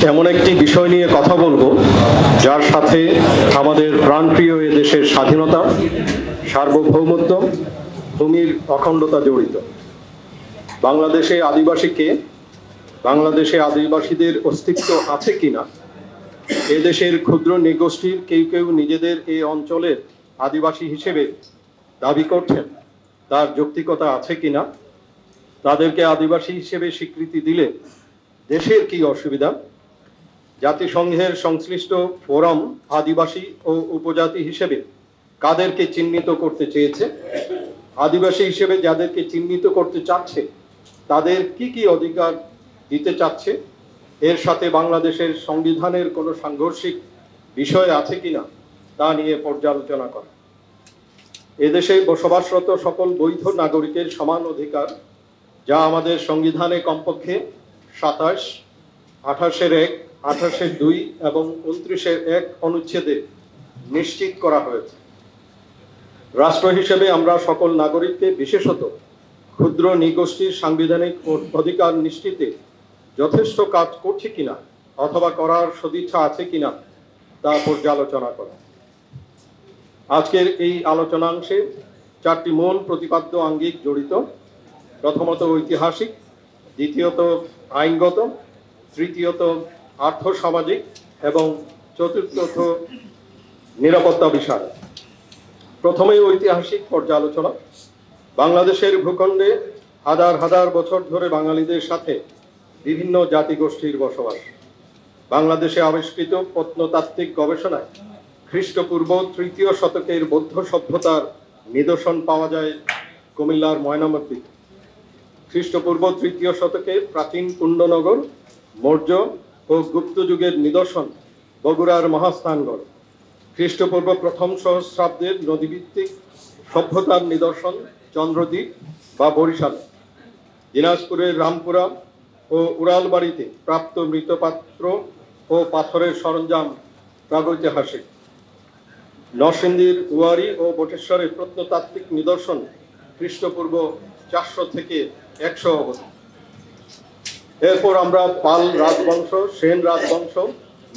এমন একটি বিষয় নিয়ে কথা বলবো যার সাথে আমাদের প্রাণপ্রিয় এ দেশের স্বাধীনতা, সার্বভৌমত্ব, ভূমির অখণ্ডতা জড়িত। বাংলাদেশে আদিবাসীদের অস্তিত্ব আছে কিনা, এ দেশের ক্ষুদ্র নৃগোষ্ঠীর কেউ কেউ নিজেদের এই অঞ্চলের আদিবাসী হিসেবে দাবি করছেন, তার যৌক্তিকতা আছে কিনা, তাদেরকে আদিবাসী হিসেবে স্বীকৃতি দিলে দেশের কি অসুবিধা, জাতিসংঘের সংশ্লিষ্ট ফোরাম আদিবাসী ও উপজাতি হিসেবে কাদেরকে চিহ্নিত করতে চেয়েছে, আদিবাসী হিসেবে যাদেরকে চিহ্নিত করতে চাচ্ছে তাদের কি কি অধিকার দিতে চাচ্ছে, এর সাথে বাংলাদেশের সংবিধানের কোনো সাংঘর্ষিক বিষয় আছে কিনা তা নিয়ে পর্যালোচনা করা। এদেশে বসবাসরত সকল বৈধ নাগরিকের সমান অধিকার, যা আমাদের সংবিধানে কমপক্ষে 27, 28(1), 28(2) এবং 29(1) অনুচ্ছেদে নিশ্চিত করা হয়েছে। রাষ্ট্র হিসেবে আমরা সকল নাগরিককে, বিশেষত ক্ষুদ্র নৃগোষ্ঠীর সাংবিধানিক অধিকার নিশ্চিতে যথেষ্ট কাজ করছে কিনা অথবা করার সদিচ্ছা আছে কিনা তা পর্যালোচনা করা। আজকের এই আলোচনাংশে 4টি মূল প্রতিপাদ্য আঙ্গিক জড়িত। প্রথমত ঐতিহাসিক, দ্বিতীয়ত আইনগত, তৃতীয়ত আর্থসামাজিক এবং চতুর্থত নিরাপত্তা বিষয়। প্রথমে ঐতিহাসিক পর্যালোচনা। বাংলাদেশের ভূখণ্ডে হাজার হাজার বছর ধরে বাঙালিদের সাথে বিভিন্ন জাতিগোষ্ঠীর বসবাস। বাংলাদেশে আবিষ্কৃত প্রত্নতাত্ত্বিক গবেষণায় খ্রিস্টপূর্ব 3য় শতকের বৌদ্ধ সভ্যতার নিদর্শন পাওয়া যায় কুমিল্লার ময়নামতিতে। খ্রিস্টপূর্ব 3য় শতকে প্রাচীন কুণ্ডনগর, মৌর্য ও গুপ্ত যুগের নিদর্শন বগুড়ার মহাস্থানগড়। খ্রিস্টপূর্ব 1ম সহস্রাব্দের নদীভিত্তিক সভ্যতার নিদর্শন চন্দ্রদ্বীপ বা বরিশালে। দিনাজপুরের রামপুরা ও উড়ালবাড়িতে প্রাপ্ত মৃৎপাত্র ও পাথরের সরঞ্জাম প্রাগৈতিহাসিক। নরসিংদীর উয়ারি ও বটেশ্বরের প্রত্নতাত্ত্বিক নিদর্শন খ্রিস্টপূর্ব 400 থেকে 100 অবধি। এরপর আমরা পাল রাজবংশ, সেন রাজবংশ,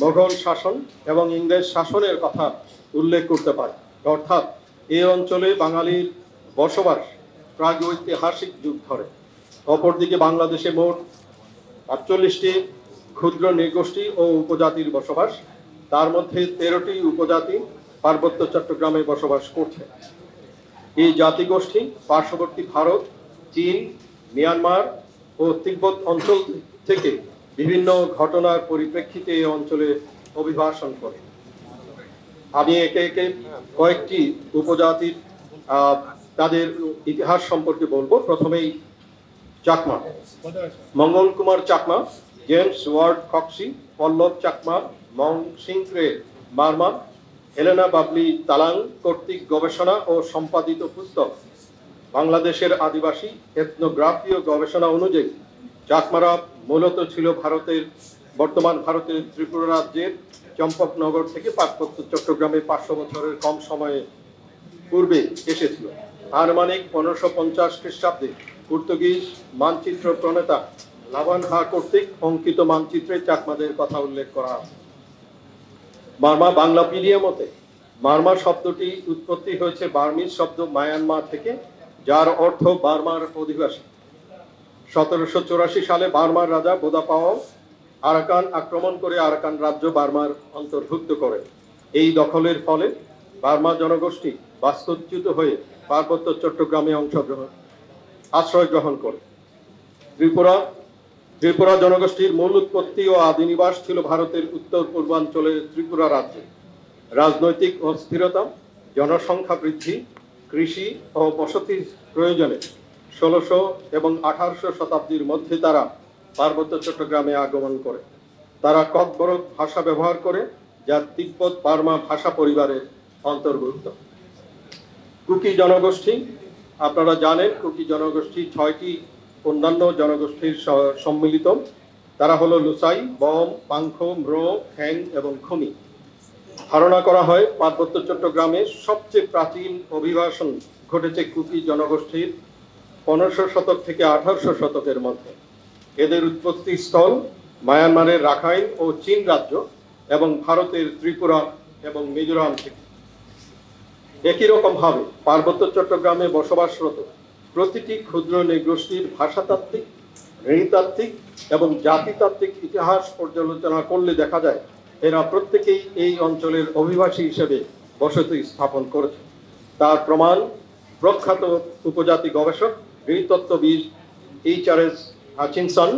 মোগল শাসন এবং ইংরেজ শাসনের কথা উল্লেখ করতে পারি। অর্থাৎ এই অঞ্চলে বাঙালির বসবাস প্রাগৈতিহাসিক যুগ ধরে। অপরদিকে বাংলাদেশে মোট 48টি ক্ষুদ্র নৃগোষ্ঠী ও উপজাতির বসবাস, তার মধ্যে 13টি উপজাতি পার্বত্য চট্টগ্রামে বসবাস করছে। এই জাতিগোষ্ঠী পার্শ্ববর্তী ভারত, চীন, মিয়ানমার ও তিব্বত অঞ্চল থেকে বিভিন্ন ঘটনার পরিপ্রেক্ষিতে এই অঞ্চলে অভিবাসন করে। আমি একে একে কয়েকটি উপজাতির তাদের ইতিহাস সম্পর্কে বলবো। প্রথমেই চাকমা। মঙ্গল কুমার চাকমা, জেমস ওয়ার্ড কক্সি, পল্লব চাকমা, মং সিংরে মারমা, হেলেনা বাবলি তালাং কর্তৃক গবেষণা ও সম্পাদিত পুস্তক বাংলাদেশের আদিবাসী এথনোগ্রাফি ও গবেষণা অনুযায়ী চাকমারা মূলত ছিল বর্তমান ভারতের ত্রিপুরা রাজ্যের চম্পকনগর থেকে পার্বত্য চট্টগ্রামে 500 বছরের কম সময়ে পূর্বে এসেছিল। আনুমানিক 1550 খ্রিস্টাব্দে পর্তুগিজ মানচিত্র প্রণেতা লাভান হা কর্তৃক অঙ্কিত মানচিত্রে চাকমাদের কথা উল্লেখ করা আছে। মারমা বাংলাপিডিয়া মতে মারমা শব্দটি উৎপত্তি হয়েছে বার্মিজ শব্দ মায়ানমার থেকে, যার অর্থ বার্মার অধিবাসী। 1784 সালে বার্মার রাজা বোদাপাও আরাকান আক্রমণ করে আরাকান রাজ্য বার্মার অন্তর্ভুক্ত করে। এই দখলের ফলে বার্মা জনগোষ্ঠী বাস্তুচ্যুত হয়ে পার্বত্য চট্টগ্রামে আশ্রয় গ্রহণ করে। ত্রিপুরা জনগোষ্ঠীর মূল উৎপত্তি ও আদি নিবাস ছিল ভারতের উত্তর পূর্বাঞ্চলের ত্রিপুরা রাজ্যে। রাজনৈতিক অস্থিরতা, জনসংখ্যা বৃদ্ধি, কৃষি ও বসতির প্রয়োজনে 1600 এবং 1800 শতাব্দীর মধ্যে তারা পার্বত্য চট্টগ্রামে আগমন করে। তারা ককবরক ভাষা ব্যবহার করে, যা তিব্বত বার্মা ভাষা পরিবারের অন্তর্ভুক্ত। কুকি জনগোষ্ঠী। আপনারা জানেন কুকি জনগোষ্ঠী 6টি অন্যান্য জনগোষ্ঠীর সম্মিলিত। তারা হলো লুসাই, বম, পাংখো, ম্রো, হ্যাং এবং খুমি। ধারণা করা হয় পার্বত্য চট্টগ্রামে সবচেয়ে প্রাচীন অভিবাসন ঘটেছে কুকি জনগোষ্ঠীর 1500 শতক থেকে 1800 শতকের মধ্যে। এদের উৎপত্তি স্থল মায়ানমারের রাখাইন ও চীন রাজ্য এবং ভারতের ত্রিপুরা এবং মিজোরাম থেকে। একই রকম ভাবে পার্বত্য চট্টগ্রামে বসবাসরত প্রতিটি ক্ষুদ্র নৃগোষ্ঠীর ভাষাতাত্ত্বিক, নৃতাত্ত্বিক এবং জাতিতাত্ত্বিক ইতিহাস পর্যালোচনা করলে দেখা যায় এরা প্রত্যেকেই এই অঞ্চলের অভিবাসী হিসেবে বসতি স্থাপন করেছে। তার প্রমাণ প্রখ্যাত উপজাতি গবেষক নৃতত্ত্ববিদ HRS হাচিনসন,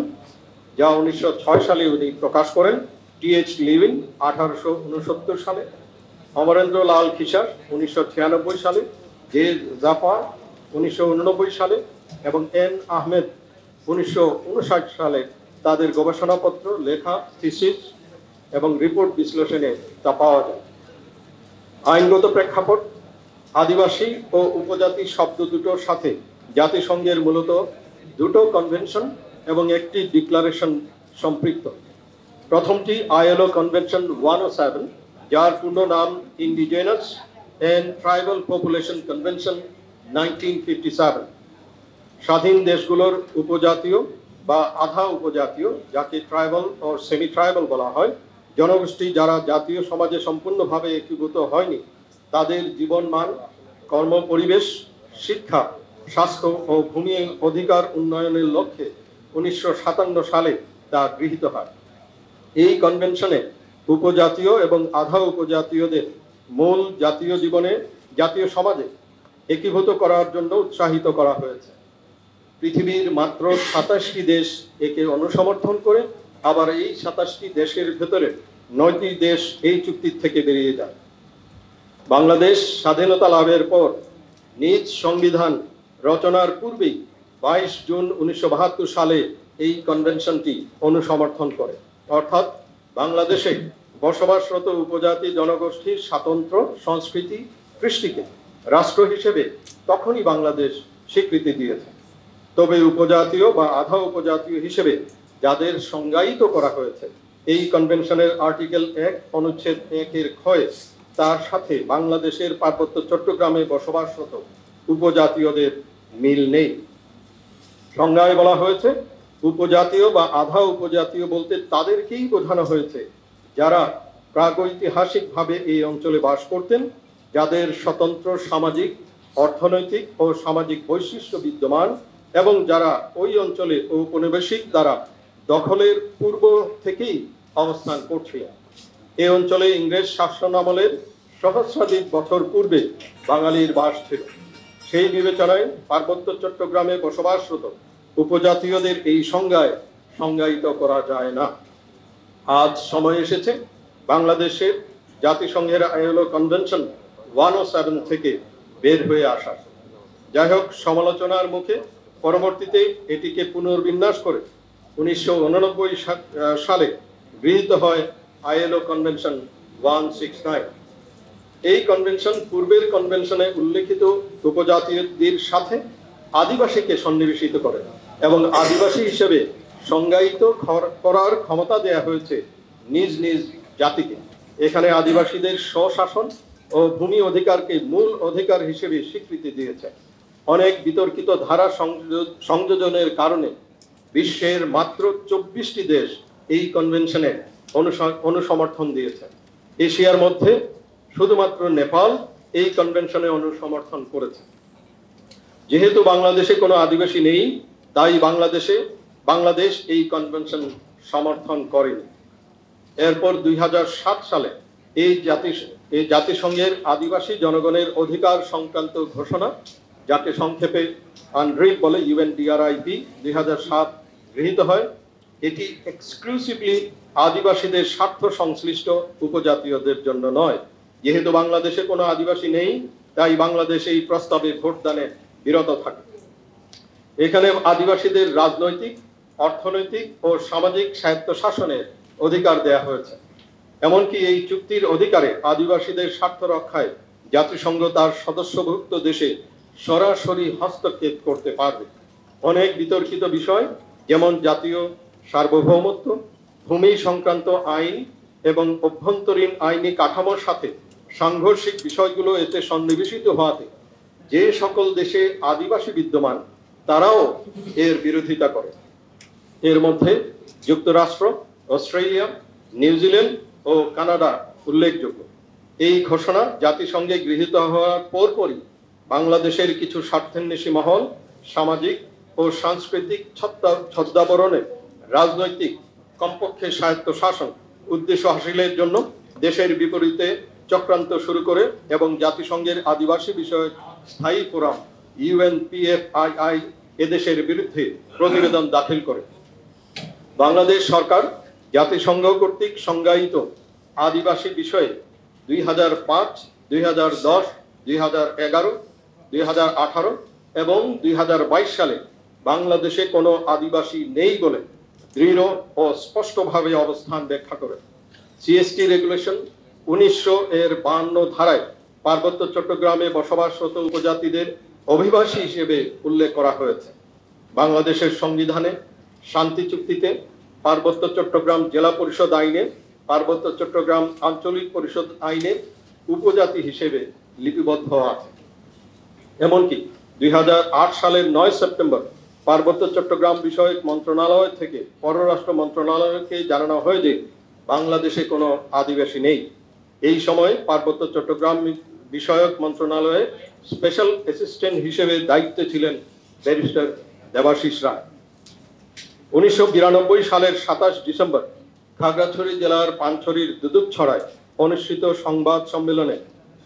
যা 1906 সালে উনি প্রকাশ করেন, TH লিভিন 1869 সালে, অমরেন্দ্র লাল খিসার 1996 সালে, জে জাফর 1989 সালে এবং N আহমেদ 1959 সালে তাদের গবেষণাপত্র, লেখা, থিসিস এবং রিপোর্ট বিশ্লেষণে তা পাওয়া যায়। আইনগত প্রেক্ষাপট, আদিবাসী ও উপজাতি শব্দ দুটোর সাথে জাতিসংঘের মূলত দুটো কনভেনশন এবং একটি ডিক্লারেশন সম্পৃক্ত। প্রথমটি ILO কনভেনশন 107, যার পূর্ণ নাম indigenous and tribal population convention 1957। স্বাধীন দেশগুলোর উপজাতীয় বা আধা উপজাতীয়, যাকে ট্রাইবাল ও সেমি ট্রাইবাল বলা হয়, জনগোষ্ঠী যারা জাতীয় সমাজে সম্পূর্ণভাবে একীভূত হয়নি, তাদের জীবনমান, কর্ম পরিবেশ, শিক্ষা, স্বাস্থ্য ও ভূমি অধিকার উন্নয়নের লক্ষ্যে 1957 সালে তা গৃহীত হয়। এই কনভেনশনে উপজাতীয় এবং আধা উপজাতীয়দের মূল জাতীয় জীবনে, জাতীয় সমাজে একীভূত করার জন্য উৎসাহিত করা হয়েছে। পৃথিবীর মাত্র 27টি দেশ একে অনুসমর্থন করে, আবার এই 27টি দেশের ভেতরে 9টি দেশ এই চুক্তির থেকে বেরিয়ে যায়। বাংলাদেশ স্বাধীনতা লাভের পর নিজ সংবিধান রচনার পূর্বেই 22 জুন 1972 সালে এই কনভেনশনটি অনুসমর্থন করে, অর্থাৎ বাংলাদেশে বসবাসরত উপজাতি জনগোষ্ঠীর স্বাতন্ত্র্য, সংস্কৃতি, কৃষ্টিকে রাষ্ট্র হিসেবে তখনই বাংলাদেশ স্বীকৃতি দিয়েছে। তবে উপজাতীয় বা আধা উপজাতীয় হিসেবে যাদের সংজ্ঞায়িত করা হয়েছে এই কনভেনশনের আর্টিকেল 1 অনুচ্ছেদ 1-এর ক্ষয়ে, তার সাথে বাংলাদেশের পার্বত্য চট্টগ্রামে বসবাসরত উপজাতীয়দের মিল নেই। সংজ্ঞায় বলা হয়েছে, উপজাতীয় বা আধা উপজাতীয় বলতে তাদেরকেই বোঝানো হয়েছে যারা প্রাগৈতিহাসিকভাবে এই অঞ্চলে বাস করতেন, যাদের স্বতন্ত্র সামাজিক, অর্থনৈতিক ও সামাজিক বৈশিষ্ট্য বিদ্যমান এবং যারা ওই অঞ্চলে ঔপনিবেশিক দ্বারা দখলের পূর্ব থেকেই অবস্থান করছিলেন। এই অঞ্চলে ইংরেজ শাসনামলের সহস্রাধিক বছর পূর্বে বাঙালির বাস ছিল। সেই বিবেচনায় পার্বত্য চট্টগ্রামে বসবাসরত উপজাতীয়দের এই সংজ্ঞায় সংজ্ঞায়িত করা যায় না। আজ সময় এসেছে বাংলাদেশের জাতিসংঘের ILO কনভেনশন 107 থেকে বের হয়ে আসার। যাই হোক, সমালোচনার মুখে পরবর্তীতে এটিকে পুনর্বিন্যাস করে 1989 সালে গৃহীত হয় ILO কনভেনশন 169। এই কনভেনশন পূর্বের কনভেনশনে উল্লেখিত উপজাতিদের সাথে আদিবাসীকে সন্নিবেশিত করে এবং আদিবাসী হিসেবে সংজ্ঞায়িত করার ক্ষমতা দেয়া হয়েছে নিজ নিজ জাতিকে। এখানে আদিবাসীদের স্বশাসন ও ভূমি অধিকারকে মূল অধিকার হিসেবে স্বীকৃতি দিয়েছে। অনেক বিতর্কিত ধারা সংযোজনের কারণে বিশ্বের মাত্র 24টি দেশ এই কনভেনশনে অনুসমর্থন দিয়েছে। এশিয়ার মধ্যে শুধুমাত্র নেপাল এই কনভেনশনে অনুসমর্থন করেছে। যেহেতু বাংলাদেশে কোনো আদিবাসী নেই, তাই বাংলাদেশ এই কনভেনশন সমর্থন করেনি। এরপর 2007 সালে এই জাতিসংঘের আদিবাসী জনগণের অধিকার সংক্রান্ত ঘোষণা, যাকে সংক্ষেপে আনড্রিপ বলে, UNDRIP 2007 গৃহীত হয়। এটি এক্সক্লুসিভলি আদিবাসীদের স্বার্থ সংশ্লিষ্ট উপজাতীয়দের জন্য নয়। যেহেতু বাংলাদেশে কোনো আদিবাসী নেই, তাই বাংলাদেশ এই প্রস্তাবে ভোটদানে বিরত থাকে। এখানে আদিবাসীদের রাজনৈতিক, অর্থনৈতিক ও সামাজিক স্বায়ত্তশাসনের অধিকার দেয়া হয়েছে। এমনকি এই চুক্তির অধিকারে আদিবাসীদের স্বার্থ রক্ষায় জাতিসংঘ তার সদস্যভুক্ত দেশে সরাসরি হস্তক্ষেপ করতে পারবে। অনেক বিতর্কিত বিষয় যেমন জাতীয় সার্বভৌমত্ব, ভূমি সংক্রান্ত আইন এবং অভ্যন্তরীণ আইনি কাঠামোর সাথে সাংঘর্ষিক বিষয়গুলো এতে সন্নিবেশিত হওয়াতে যে সকল দেশে আদিবাসী বিদ্যমান তারাও এর বিরোধিতা করে। এর মধ্যে যুক্তরাষ্ট্র, অস্ট্রেলিয়া, নিউজিল্যান্ড ও কানাডা উল্লেখযোগ্য। এই ঘোষণা জাতিসংঘে গৃহীত হওয়ার পরপরই বাংলাদেশের কিছু স্বার্থান্বেষী মহল সামাজিক ও সাংস্কৃতিক ছদ্মাবরণে রাজনৈতিক কমপক্ষে স্বায়ত্তশাসন উদ্দেশ্য হাসিলের জন্য দেশের বিপরীতে চক্রান্ত শুরু করে এবং জাতিসংঘের আদিবাসী বিষয়ক স্থায়ী ফোরাম UNPFII এদেশের বিরুদ্ধে প্রতিবেদন দাখিল করে। বাংলাদেশ সরকার জাতিসংঘ কর্তৃক সংজ্ঞায়িত আদিবাসী বিষয়ে 2005, 2010, 2011, 2018 এবং 2022 সালে বাংলাদেশে কোনো আদিবাসী নেই বলে দৃঢ় ও স্পষ্টভাবে অবস্থান ব্যাখ্যা করে। CST রেগুলেশন 1952 ধারায় পার্বত্য চট্টগ্রামে বসবাসরত উপজাতিদের অভিবাসী হিসেবে উল্লেখ করা হয়েছে। বাংলাদেশের সংবিধানে, শান্তি চুক্তিতে, পার্বত্য চট্টগ্রাম জেলা পরিষদ আইনে, পার্বত্য চট্টগ্রাম আঞ্চলিক পরিষদ আইনে উপজাতি হিসেবে লিপিবদ্ধ আছে। এমনকি 2008 সালের 9 সেপ্টেম্বর পার্বত্য চট্টগ্রাম বিষয়ক মন্ত্রণালয় থেকে পররাষ্ট্র মন্ত্রণালয়কে জানানো হয় যে বাংলাদেশে কোনো আদিবাসী নেই। এই সময় পার্বত্য চট্টগ্রাম বিষয়ক মন্ত্রণালয়ে স্পেশাল অ্যাসিস্ট্যান্ট হিসেবে দায়িত্বে ছিলেন ব্যারিস্টার দেবাশিস রায়। 1992 সালের 27 ডিসেম্বর খাগড়াছড়ি জেলার পানছড়ির দুদুকছড়ায় অনুষ্ঠিত সংবাদ সম্মেলনে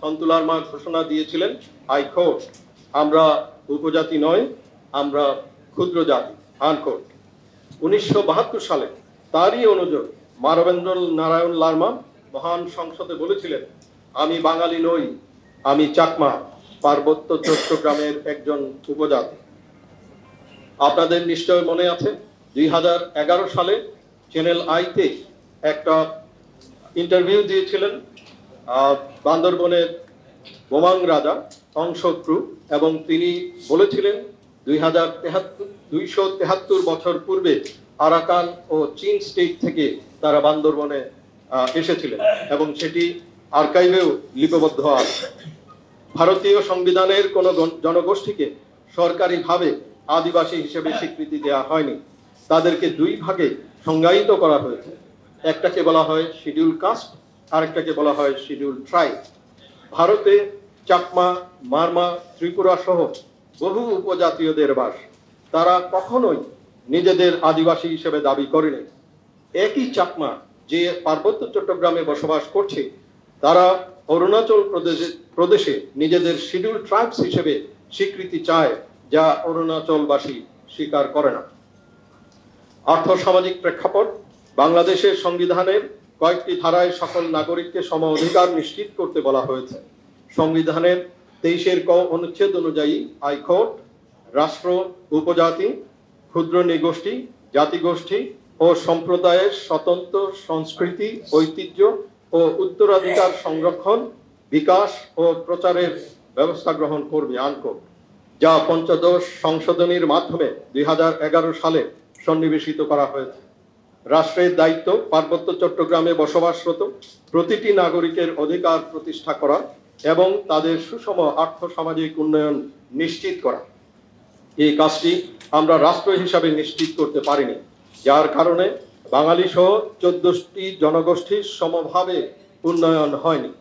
সন্তুলার মা ঘোষণা দিয়েছিলেন, হাইকোর্ট, আমরা উপজাতি নয়, আমরা ক্ষুদ্র জাতি, আনকোর্ট। 1972 সালে তারই অনুযোগ মানবেন্দ্র নারায়ণ লারমা মহান সংসদে বলেছিলেন, আমি বাঙালি নই, আমি চাকমা, পার্বত্য চট্টগ্রামের একজন উপজাতি। আপনাদের নিশ্চয় মনে আছে 2011 সালে চ্যানেল আইতে একটা ইন্টারভিউ দিয়েছিলেন বান্দরবনের বোমাং রাজা অংশক্রু, এবং তিনি বলেছিলেন 273 বছর পূর্বে আরাকান ও চীন স্টেট থেকে তারা বান্দরবনে এসেছিলেন এবং সেটি আর্কাইভেও লিপিবদ্ধ আছে। ভারতীয় সংবিধানের কোনো জনগোষ্ঠীকে সরকারিভাবে আদিবাসী হিসেবে স্বীকৃতি দেওয়া হয়নি। তাদেরকে দুই ভাগে সংজ্ঞায়িত করা হয়েছে, একটাকে বলা হয় শিডিউল কাস্ট, আরেকটাকে বলা হয় শিডিউল ট্রাইব। ভারতে চাকমা, মারমা, ত্রিপুরা সহ বহু উপজাতীয়দের বাস। তারা কখনোই নিজেদের আদিবাসী হিসেবে দাবি করেনি। একই চাকমা যে পার্বত্য চট্টগ্রামে বসবাস করছে, তারা অরুণাচল প্রদেশে নিজেদের শিডিউল ট্রাইবস হিসেবে স্বীকৃতি চায়, যা অরুণাচলবাসী স্বীকার করে না। আর্থসামাজিক প্রেক্ষাপট, বাংলাদেশের সংবিধানের কয়েকটি ধারায় সকল নাগরিককে সম অধিকার নিশ্চিত করতে বলা হয়েছে। সংবিধানের 23 ক অনুচ্ছেদ অনুযায়ী হাইকোর্ট রাষ্ট্র, উপজাতি, ক্ষুদ্র নৃগোষ্ঠী, জাতিগোষ্ঠী ও সম্প্রদায়ের স্বতন্ত্র সংস্কৃতি, ঐতিহ্য ও উত্তরাধিকার সংরক্ষণ, বিকাশ ও প্রচারের ব্যবস্থা গ্রহণ করবে, আনকোর্ট, যা পঞ্চদশ সংশোধনীর মাধ্যমে 2011 সালে সন্নিবেশিত করা হয়েছে। রাষ্ট্রের দায়িত্ব পার্বত্য চট্টগ্রামে বসবাসরত প্রতিটি নাগরিকের অধিকার প্রতিষ্ঠা করা এবং তাদের সুষম আর্থসামাজিক উন্নয়ন নিশ্চিত করা। এই কাজটি আমরা রাষ্ট্র হিসাবে নিশ্চিত করতে পারিনি, যার কারণে বাঙালি সহ 14টি জনগোষ্ঠীর সমভাবে উন্নয়ন হয়নি।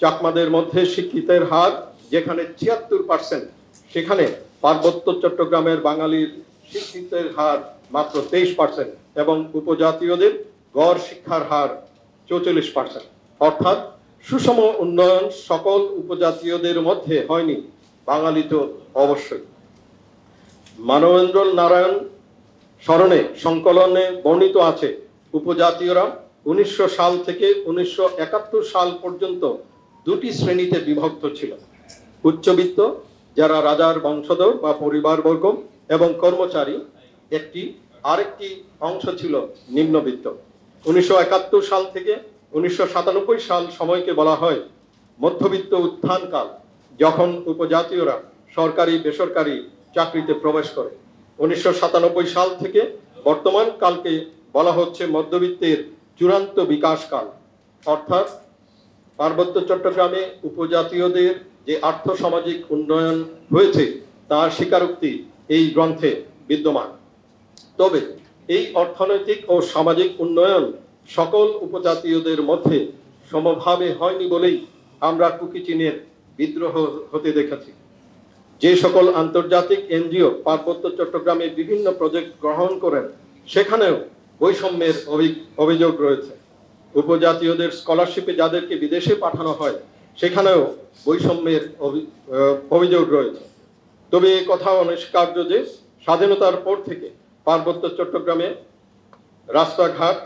চাকমাদের মধ্যে শিক্ষিতের হার যেখানে 76%, সেখানে পার্বত্য চট্টগ্রামের বাঙালির শিক্ষিতের হার মাত্র 23% এবং উপজাতীয়দের গড় শিক্ষার হার 44%। অর্থাৎ সুষম উন্নয়ন সকল উপজাতীয়দের মধ্যে হয়নি, বাঙালি তো অবশ্যই। মানবেন্দ্র নারায়ণ স্মরণে সংকলনে বর্ণিত আছে, উপজাতীয়রা 1900 সাল থেকে 1971 সাল পর্যন্ত দুটি শ্রেণীতে বিভক্ত ছিল। উচ্চবিত্ত, যারা রাজার বংশধর বা পরিবারবর্গ এবং কর্মচারী একটি, আরেকটি অংশ ছিল নিম্নবিত্ত। 1971 সাল থেকে 1997 সাল সময়কে বলা হয় মধ্যবিত্ত উত্থানকাল, যখন উপজাতীয়রা সরকারি বেসরকারি চাকরিতে প্রবেশ করে। 1997 সাল থেকে বর্তমান কালকে বলা হচ্ছে মধ্যবিত্তের চূড়ান্ত বিকাশকাল। অর্থাৎ পার্বত্য চট্টগ্রামে উপজাতীয়দের যে আর্থসামাজিক উন্নয়ন হয়েছে তার স্বীকারোক্তি এই গ্রন্থে বিদ্যমান। তবে এই অর্থনৈতিক ও সামাজিক উন্নয়ন সকল উপজাতীয়দের মধ্যে সমভাবে হয়নি বলেই আমরা কুকি চীনের বিদ্রোহ হতে দেখেছি। যে সকল আন্তর্জাতিক এনজিও পার্বত্য চট্টগ্রামে বিভিন্ন প্রজেক্ট গ্রহণ করেন, সেখানেও বৈষম্যের অভিযোগ রয়েছে। উপজাতীয়দের স্কলারশিপে যাদেরকে বিদেশে পাঠানো হয়, সেখানেও বৈষম্যের অভিযোগ রয়েছে। তবে এ কথা অনস্বীকার্য যে স্বাধীনতার পর থেকে পার্বত্য চট্টগ্রামে রাস্তাঘাট,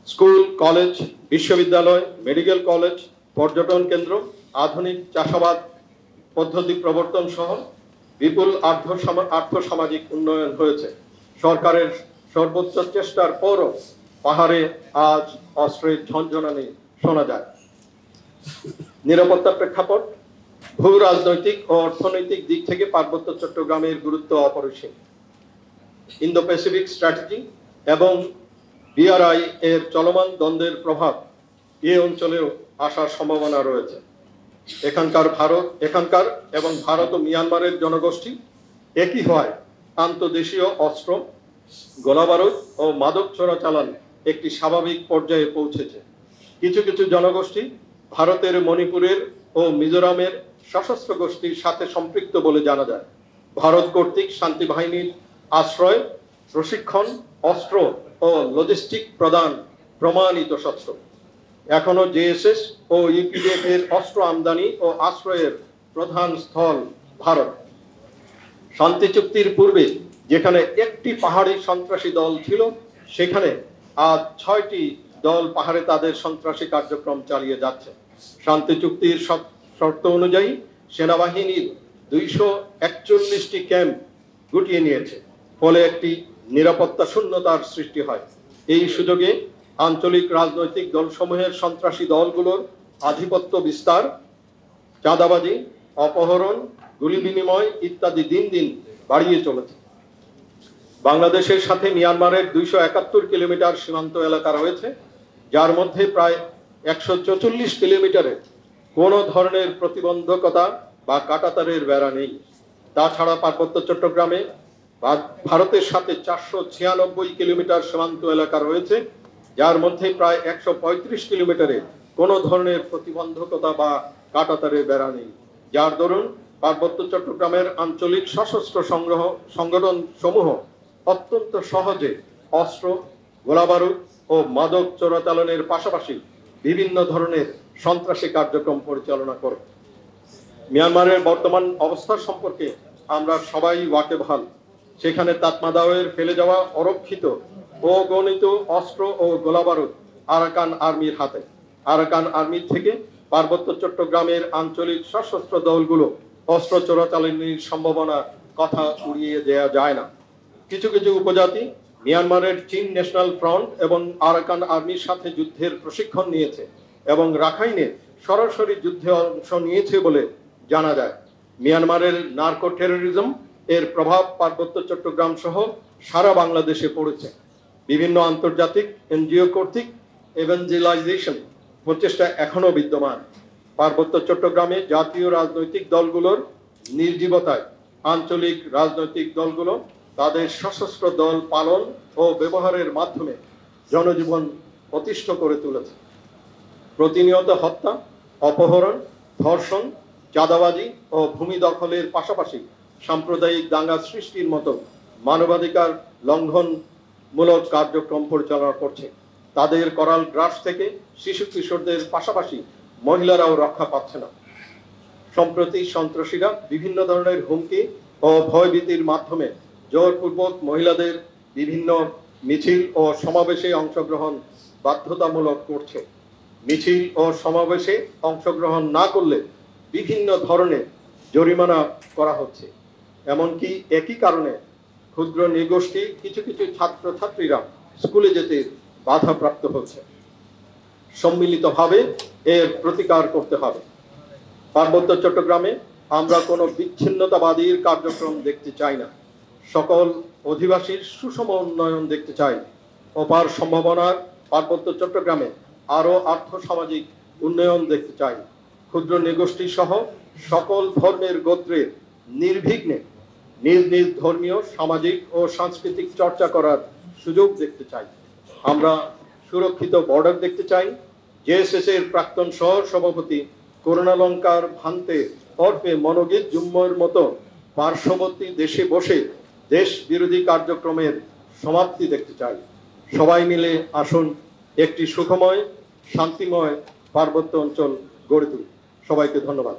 স্কুল, কলেজ, বিশ্ববিদ্যালয়, মেডিকেল কলেজ, পর্যটন কেন্দ্র, আধুনিক চাষাবাদ পদ্ধতি প্রবর্তন সহ বিপুল আর্থসামাজিক উন্নয়ন হয়েছে। সরকারের সর্বোচ্চ চেষ্টার পরও পাহাড়ে আজ অস্ত্রের ঝনঝনানি শোনা যায়। নিরাপত্তা প্রেক্ষাপট, ভূ রাজনৈতিক ও অর্থনৈতিক দিক থেকে পার্বত্য চট্টগ্রামের গুরুত্ব অপরিসীম। ইন্দো প্যাসিফিক স্ট্র্যাটেজি এবং বিআরআই এর চলমান দ্বন্দ্বের প্রভাব এ অঞ্চলেও আসার সম্ভাবনা রয়েছে। এখানকার এবং ভারত ও মিয়ানমারের জনগোষ্ঠী একই হয় আন্তদেশীয় অস্ত্র, গোলাবারুদ ও মাদক চোরাচালান একটি স্বাভাবিক পর্যায়ে পৌঁছেছে। কিছু কিছু জনগোষ্ঠী ভারতের মণিপুরের ও মিজোরামের সশস্ত্র গোষ্ঠীর সাথে সম্পৃক্ত বলে জানা যায়। ভারত কর্তৃক শান্তি বাহিনীর আশ্রয়, প্রশিক্ষণ, অস্ত্র ও লজিস্টিক প্রদান প্রমাণিত সত্য। এখনো জেএসএস ও ইউপিডিএফ এর অস্ত্র আমদানি ও আশ্রয়ের প্রধান স্থল ভারত। শান্তি চুক্তির পূর্বে যেখানে একটি পাহাড়ি সন্ত্রাসী দল ছিল, সেখানে আজ 6টি দল পাহাড়ে তাদের সন্ত্রাসী কার্যক্রম চালিয়ে যাচ্ছে। শান্তি চুক্তির শর্ত অনুযায়ী সেনাবাহিনীর 241টি ক্যাম্প গুটিয়ে নিয়েছে, ফলে একটি নিরাপত্তা শূন্যতার সৃষ্টি হয়। এই সুযোগে আঞ্চলিক রাজনৈতিক দলসমূহের সন্ত্রাসী দলগুলোর আধিপত্য বিস্তার, চাঁদাবাজি, অপহরণ, গুলি বিনিময় ইত্যাদি দিন দিন বাড়িয়ে চলেছে। বাংলাদেশের সাথে মিয়ানমারের 271 কিলোমিটার সীমান্ত এলাকা রয়েছে, যার মধ্যে প্রায় 144 কিলোমিটারে কোনো ধরনের প্রতিবন্ধকতা বা কাঁটাতারের বেড়া নেই। তাছাড়া পার্বত্য চট্টগ্রামে ভারতের সাথে 496 কিলোমিটার সীমান্ত এলাকা রয়েছে, যার মধ্যে প্রায় 135 কিলোমিটারে কোনো ধরনের প্রতিবন্ধকতা বা কাঁটাতারের বেড়া নেই, যার দরুন পার্বত্য চট্টগ্রামের আঞ্চলিক সশস্ত্র সংগঠন সমূহ অত্যন্ত সহজে অস্ত্র, গোলাবারুদ ও মাদক চোরাচালানের পাশাপাশি বিভিন্ন ধরনের সন্ত্রাসী কার্যক্রম পরিচালনা করে। মিয়ানমারের বর্তমান অবস্থা সম্পর্কে আমরা সবাই ওয়াকিবহাল। সেখানে তাতমাদাওয়ের ফেলে যাওয়া অরক্ষিত ও গণিত অস্ত্র ও গোলাবারুদ আরাকান আর্মির হাতে। আরাকান আর্মির থেকে পার্বত্য চট্টগ্রামের আঞ্চলিক সশস্ত্র দলগুলো অস্ত্র চোরাচালানির সম্ভাবনা কথা উড়িয়ে দেওয়া যায় না। কিছু কিছু উপজাতি মিয়ানমারের চীন ন্যাশনাল ফ্রন্ট এবং আরাকান আর্মির সাথে যুদ্ধের প্রশিক্ষণ নিয়েছে এবং রাখাইনে সরাসরি যুদ্ধে অংশ নিয়েছে বলে জানা যায়। মিয়ানমারের নার্কো টেরোরিজম এর প্রভাব পার্বত্য চট্টগ্রাম সহ সারা বাংলাদেশে পড়েছে। বিভিন্ন আন্তর্জাতিক এনজিও কর্তৃক ইভাঞ্জেলাইজেশন প্রচেষ্টা এখনো বিদ্যমান। পার্বত্য চট্টগ্রামে জাতীয় রাজনৈতিক দলগুলোর নির্জীবতায় আঞ্চলিক রাজনৈতিক দলগুলো তাদের সশস্ত্র দল পালন ও ব্যবহারের মাধ্যমে জনজীবন অতিষ্ঠ করে তুলেছে। প্রতিনিয়ত হত্যা, অপহরণ, ধর্ষণ, চাঁদাবাজি ও ভূমি দখলের পাশাপাশি সাম্প্রদায়িক দাঙ্গা সৃষ্টির মতো মানবাধিকার লঙ্ঘনমূলক কার্যক্রম পরিচালনা করছে। তাদের করাল গ্রাস থেকে শিশু কিশোরদের পাশাপাশি মহিলারাও রক্ষা পাচ্ছে না। সম্প্রতি সন্ত্রাসীরা বিভিন্ন ধরনের হুমকি ও ভয়ভীতির মাধ্যমে জোরপূর্বক মহিলাদের বিভিন্ন মিছিল ও সমাবেশে অংশগ্রহণ বাধ্যতামূলক করছে। মিছিল ও সমাবেশে অংশগ্রহণ না করলে বিভিন্ন ধরনের জরিমানা করা হচ্ছে। এমনকি একই কারণে ক্ষুদ্র নৃগোষ্ঠী কিছু কিছু ছাত্রছাত্রীরা স্কুলে যেতে বাধাপ্রাপ্ত হচ্ছে। সম্মিলিতভাবে এর প্রতিকার করতে হবে। পার্বত্য চট্টগ্রামে আমরা কোনো বিচ্ছিন্নতাবাদীর কার্যক্রম দেখতে চাই না। সকল অধিবাসীর সুষম উন্নয়ন দেখতে চাই। অপার সম্ভাবনার পার্বত্য চট্টগ্রামে আরও আর্থসামাজিক উন্নয়ন দেখতে চাই। ক্ষুদ্র নৃগোষ্ঠী সহ সকল ধর্মের গোত্রের নির্বিঘ্নে নিজ নিজ ধর্মীয়, সামাজিক ও সাংস্কৃতিক চর্চা করার সুযোগ দেখতে চাই। আমরা সুরক্ষিত বর্ডার দেখতে চাই। জেএসএস এর প্রাক্তন সহ সভাপতি করুণালঙ্কার ভান্তে ওরফে মনোজিৎ জুম্মর মতো পার্শ্ববর্তী দেশে বসে দেশ বিরোধী কার্যক্রমের সমাপ্তি দেখতে চাই। সবাই মিলে আসুন একটি সুখময় শান্তিময় পার্বত্য অঞ্চল গড়ে তুলি। সবাইকে ধন্যবাদ।